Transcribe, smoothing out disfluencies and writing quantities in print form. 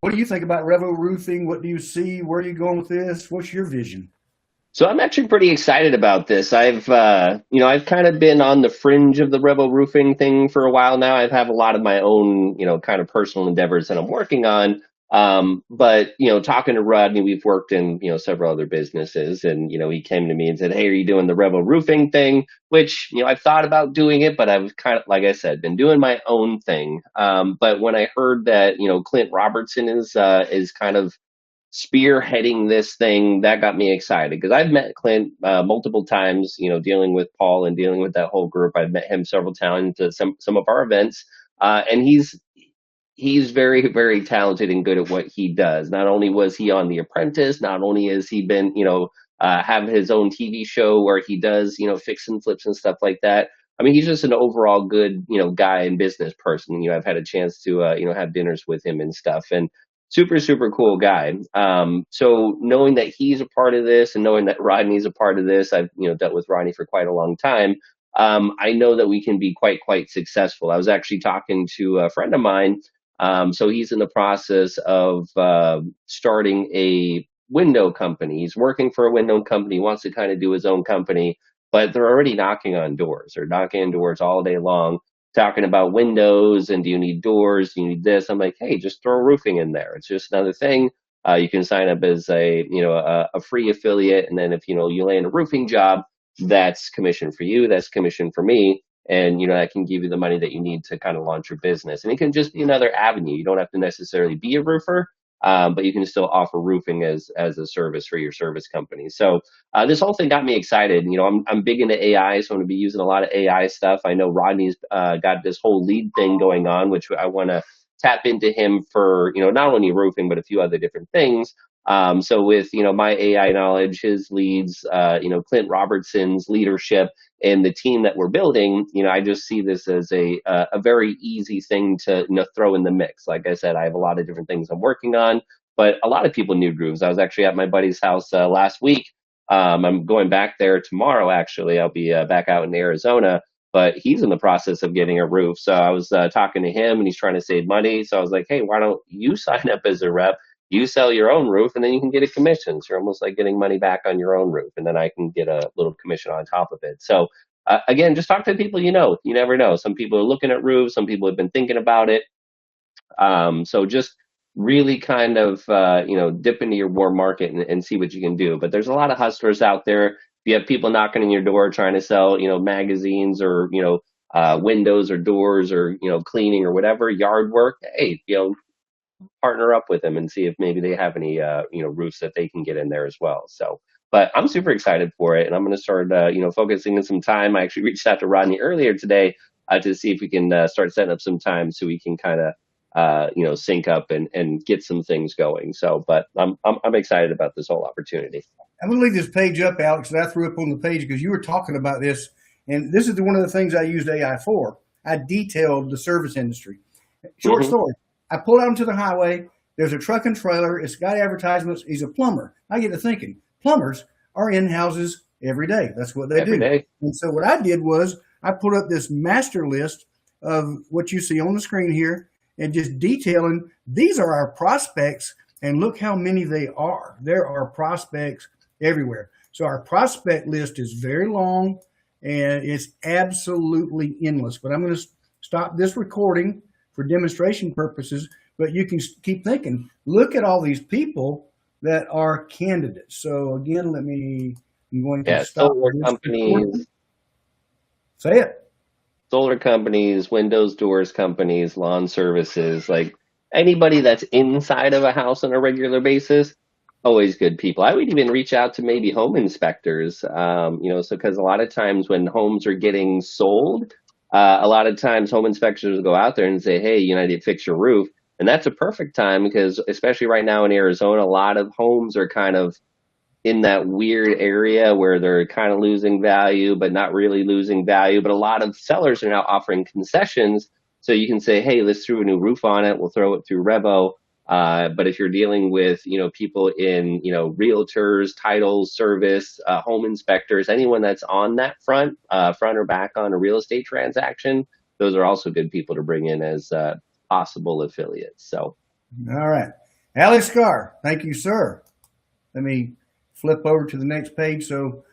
What do you think about Revo Roofing? What do you see? Where are you going with this? What's your vision? So I'm actually pretty excited about this. I've kind of been on the fringe of the Rebel roofing thing for a while now. I have a lot of my own, kind of personal endeavors that I'm working on. But talking to Rodney, we've worked in, several other businesses, and he came to me and said, "Hey, are you doing the Rebel roofing thing?" Which, I've thought about doing it, but I've kind of, like I said, been doing my own thing. But when I heard that, Clint Robertson is kind of spearheading this thing, that got me excited because I've met Clint multiple times, dealing with Paul and dealing with that whole group. I've met him several times at some of our events, and he's very, very talented and good at what he does. Not only was he on The Apprentice, not only has he been, have his own TV show where he does, fix and flips and stuff like that. I mean, he's just an overall good, guy and business person. I've had a chance to, have dinners with him and stuff, and super, super cool guy. So knowing that he's a part of this and knowing that Rodney's a part of this, I've, dealt with Rodney for quite a long time. I know that we can be quite successful. I was actually talking to a friend of mine, so he's in the process of starting a window company. He's working for a window company, he wants to kind of do his own company, but they're already knocking on doors. They're knocking on doors all day long, talking about windows and do you need doors? Do you need this? I'm like, hey, just throw roofing in there. It's just another thing. You can sign up as a free affiliate, and then if you land a roofing job, that's commission for you. That's commission for me, and that can give you the money that you need to kind of launch your business. And it can just be another avenue. You don't have to necessarily be a roofer, but you can still offer roofing as a service for your service company. So this whole thing got me excited. I'm big into AI, so I'm going to be using a lot of AI stuff. I know Rodney's got this whole lead thing going on, which I want to tap into him for not only roofing but a few other different things. So with my AI knowledge, his leads, Clint Robertson's leadership, and the team that we're building, I just see this as a very easy thing to throw in the mix. Like I said, I have a lot of different things I'm working on, but a lot of people need roofs. I was actually at my buddy's house last week. I'm going back there tomorrow. Actually, I'll be back out in Arizona, but he's in the process of getting a roof. So I was talking to him, and he's trying to save money. So I was like, hey, why don't you sign up as a rep? You sell your own roof, and then you can get a commission. So you're almost like getting money back on your own roof, and then I can get a little commission on top of it. So again, just talk to the people you know. You never know. Some people are looking at roofs. Some people have been thinking about it. So just really kind of dip into your warm market and see what you can do. But there's a lot of hustlers out there. If you have people knocking on your door trying to sell magazines or windows or doors or cleaning or whatever yard work, hey, partner up with them and see if maybe they have any roofs that they can get in there as well. So, but I'm super excited for it, and I'm going to start focusing on some time. I actually reached out to Rodney earlier today to see if we can start setting up some time so we can kind of sync up and get some things going. So, but I'm excited about this whole opportunity. I'm going to leave this page up, Alex, that I threw up on the page because you were talking about this. And this is one of the things I used AI for. I detailed the service industry. Short Hmm. story. I pull out onto the highway. There's a truck and trailer. It's got advertisements. He's a plumber. I get to thinking, plumbers are in houses every day. That's what they Every do. day. And so what I did was I put up this master list of what you see on the screen here and just detailing these are our prospects and look how many they are. There are prospects everywhere. So our prospect list is very long and it's absolutely endless. But I'm going to stop this recording for demonstration purposes, but you can keep thinking, look at all these people that are candidates. So again, I'm going to Yeah, stop this recording. Say it. solar companies, windows, doors companies, lawn services, like anybody that's inside of a house on a regular basis, always good people. I would even reach out to maybe home inspectors, so because a lot of times when homes are getting sold, a lot of times home inspectors will go out there and say, hey, I need to fix your roof. And that's a perfect time because, especially right now in Arizona, a lot of homes are kind of in that weird area where they're kind of losing value, but not really losing value. But a lot of sellers are now offering concessions. So you can say, hey, let's throw a new roof on it. We'll throw it through Revo. But if you're dealing with, people in, realtors, titles, service, home inspectors, anyone that's on that front or back on a real estate transaction, those are also good people to bring in as possible affiliates. So, All right. Alex Skaar, thank you, sir. Let me flip over to the next page so